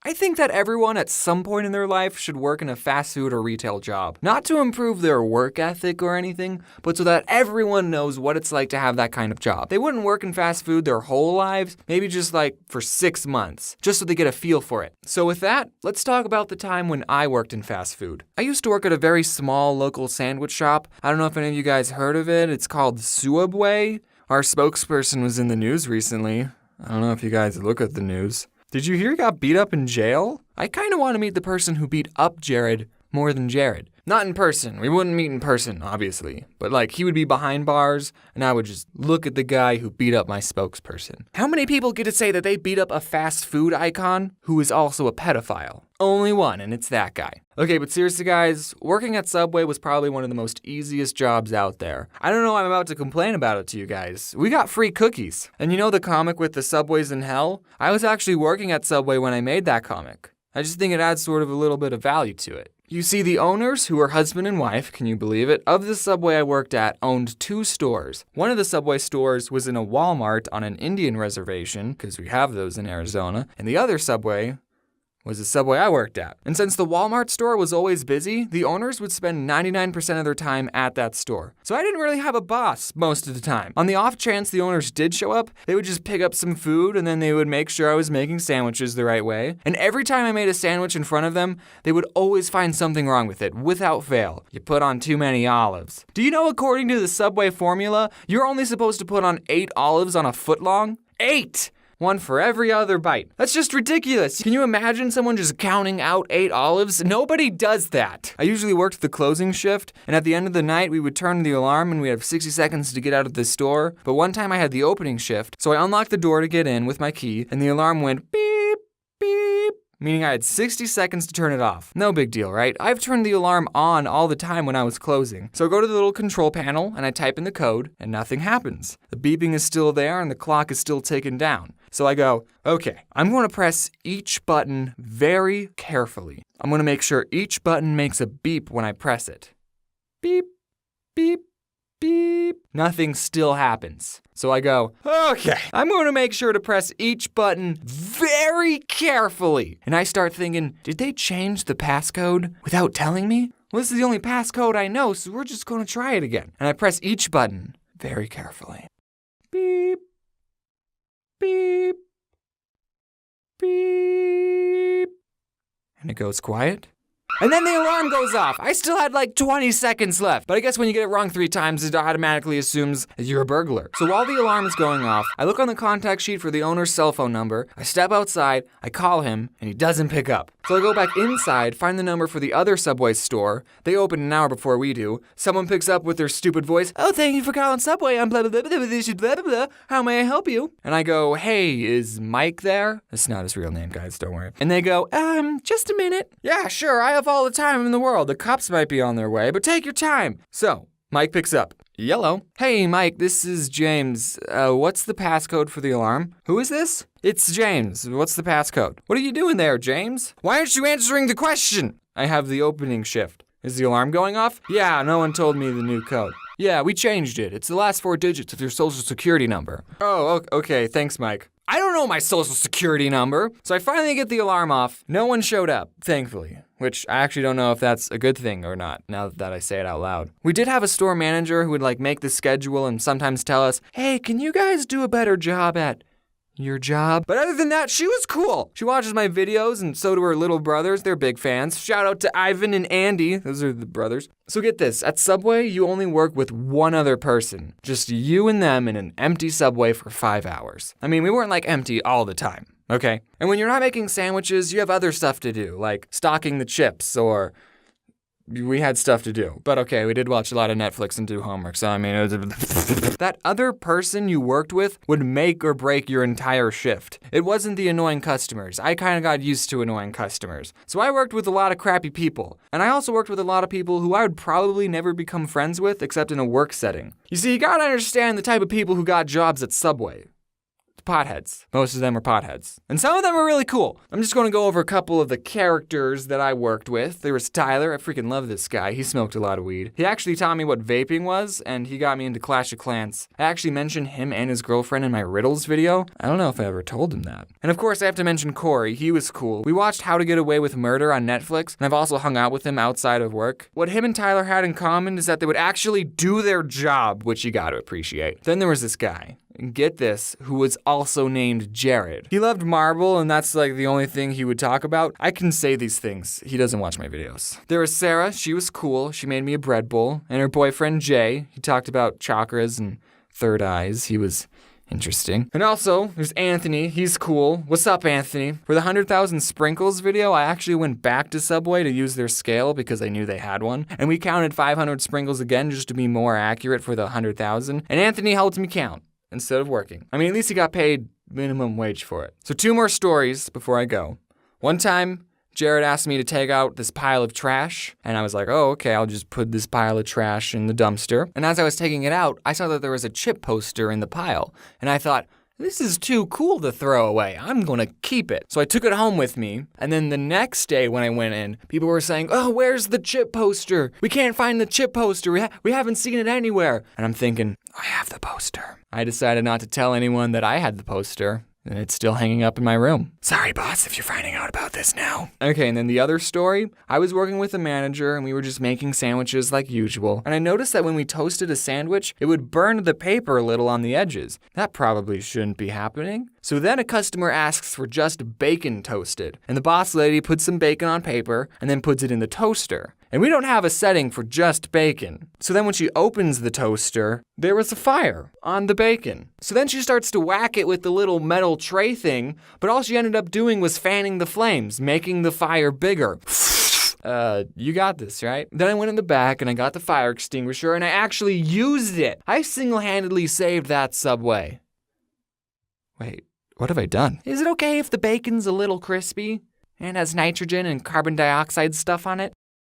I think that everyone at some point in their life should work in a fast food or retail job. Not to improve their work ethic or anything, but so that everyone knows what it's like to have that kind of job. They wouldn't work in fast food their whole lives, maybe just like for 6 months, just so they get a feel for it. So with that, let's talk about the time when I worked in fast food. I used to work at a very small local sandwich shop. I don't know if any of you guys heard of it. It's called sooubway. Our spokesperson was in the news recently. I don't know if you guys look at the news. Did you hear he got beat up in jail? I kind of want to meet the person who beat up Jared more than Jared. Not in person. We wouldn't meet in person, obviously. But like, he would be behind bars, and I would just look at the guy who beat up my spokesperson. How many people get to say that they beat up a fast food icon who is also a pedophile? Only one, and it's that guy. Okay, but seriously guys, working at Subway was probably one of the most easiest jobs out there. I don't know why I'm about to complain about it to you guys. We got free cookies. And you know the comic with the Subways in Hell? I was actually working at Subway when I made that comic. I just think it adds sort of a little bit of value to it. You see, the owners, who are husband and wife, can you believe it, of the Subway I worked at owned 2 stores. One of the Subway stores was in a Walmart on an Indian reservation, because we have those in Arizona, and the other Subway was the Subway I worked at. And since the Walmart store was always busy, the owners would spend 99% of their time at that store. So I didn't really have a boss most of the time. On the off chance the owners did show up, they would just pick up some food and then they would make sure I was making sandwiches the right way. And every time I made a sandwich in front of them, they would always find something wrong with it, without fail. You put on too many olives. Do you know, according to the Subway formula, you're only supposed to put on 8 olives on a foot long? 8! One for every other bite. That's just ridiculous. Can you imagine someone just counting out 8 olives? Nobody does that. I usually worked the closing shift, and at the end of the night, we would turn the alarm and we'd have 60 seconds to get out of the store. But one time I had the opening shift, so I unlocked the door to get in with my key, and the alarm went beep, beep, meaning I had 60 seconds to turn it off. No big deal, right? I've turned the alarm on all the time when I was closing. So I go to the little control panel and I type in the code and nothing happens. The beeping is still there and the clock is still ticking down. So I go, okay, I'm going to press each button very carefully. I'm going to make sure each button makes a beep when I press it. Beep, beep, beep. Nothing still happens. So I go, okay, I'm going to make sure to press each button very carefully. And I start thinking, did they change the passcode without telling me? Well, this is the only passcode I know, so we're just going to try it again. And I press each button very carefully. Beep, beep, beep. And it goes quiet. And then the alarm goes off. I still had like 20 seconds left. But I guess when you get it wrong 3 times, it automatically assumes that you're a burglar. So while the alarm is going off, I look on the contact sheet for the owner's cell phone number. I step outside, I call him, and he doesn't pick up. So I go back inside, find the number for the other Subway store. They open an hour before we do. Someone picks up with their stupid voice. Oh, thank you for calling Subway. I'm blah, blah, blah, blah, blah, blah, blah, blah. How may I help you? And I go, hey, is Mike there? That's not his real name, guys, don't worry. And they go, just a minute. Yeah, sure, I have all the time in the world. The cops might be on their way, but take your time. So, Mike picks up. Yellow. Hey, Mike, this is James. What's the passcode for the alarm? Who is this? It's James. What's the passcode? What are you doing there, James? Why aren't you answering the question? I have the opening shift. Is the alarm going off? Yeah, no one told me the new code. Yeah, we changed it. It's the last 4 digits of your social security number. Oh, okay. Thanks, Mike. I don't know my social security number. So I finally get the alarm off. No one showed up, thankfully. Which I actually don't know if that's a good thing or not, now that I say it out loud. We did have a store manager who would make the schedule and sometimes tell us, hey, can you guys do a better job at your job? But other than that, she was cool. She watches my videos and so do her little brothers. They're big fans. Shout out to Ivan and Andy. Those are the brothers. So get this, at Subway, you only work with one other person. Just you and them in an empty Subway for 5 hours. I mean, we weren't empty all the time. Okay? And when you're not making sandwiches, you have other stuff to do, like stocking the chips, or we had stuff to do. But okay, we did watch a lot of Netflix and do homework, so I mean, it was that other person you worked with would make or break your entire shift. It wasn't the annoying customers. I kind of got used to annoying customers. So I worked with a lot of crappy people. And I also worked with a lot of people who I would probably never become friends with except in a work setting. You see, you gotta understand the type of people who got jobs at Subway. potheads. Most of them are potheads. And some of them are really cool. I'm just going to go over a couple of the characters that I worked with. There was Tyler. I freaking love this guy. He smoked a lot of weed. He actually taught me what vaping was, and he got me into Clash of Clans. I actually mentioned him and his girlfriend in my riddles video. I don't know if I ever told him that. And of course, I have to mention Corey. He was cool. We watched How to Get Away with Murder on Netflix, and I've also hung out with him outside of work. What him and Tyler had in common is that they would actually do their job, which you gotta appreciate. Then there was this guy. And get this, who was also named Jared. He loved marble, and that's like the only thing he would talk about. I can say these things. He doesn't watch my videos. There was Sarah. She was cool. She made me a bread bowl. And her boyfriend, Jay. He talked about chakras and third eyes. He was interesting. And also, there's Anthony. He's cool. What's up, Anthony? For the 100,000 sprinkles video, I actually went back to Subway to use their scale because I knew they had one. And we counted 500 sprinkles again just to be more accurate for the 100,000. And Anthony helped me count instead of working. I mean, at least he got paid minimum wage for it. So 2 more stories before I go. One time, Jared asked me to take out this pile of trash, and I was like, oh, okay, I'll just put this pile of trash in the dumpster. And as I was taking it out, I saw that there was a chip poster in the pile, and I thought, this is too cool to throw away. I'm gonna keep it. So I took it home with me, and then the next day when I went in, people were saying, oh, where's the chip poster? We can't find the chip poster. We haven't seen it anywhere. And I'm thinking, I have the poster. I decided not to tell anyone that I had the poster. And it's still hanging up in my room. Sorry, boss, if you're finding out about this now. Okay, and then the other story, I was working with a manager and we were just making sandwiches like usual. And I noticed that when we toasted a sandwich, it would burn the paper a little on the edges. That probably shouldn't be happening. So then a customer asks for just bacon toasted. And the boss lady puts some bacon on paper and then puts it in the toaster. And we don't have a setting for just bacon. So then when she opens the toaster, there was a fire on the bacon. So then she starts to whack it with the little metal tray thing, but all she ended up doing was fanning the flames, making the fire bigger. You got this, right? Then I went in the back and I got the fire extinguisher and I actually used it. I single-handedly saved that Subway. Wait, what have I done? Is it okay if the bacon's a little crispy and has nitrogen and carbon dioxide stuff on it?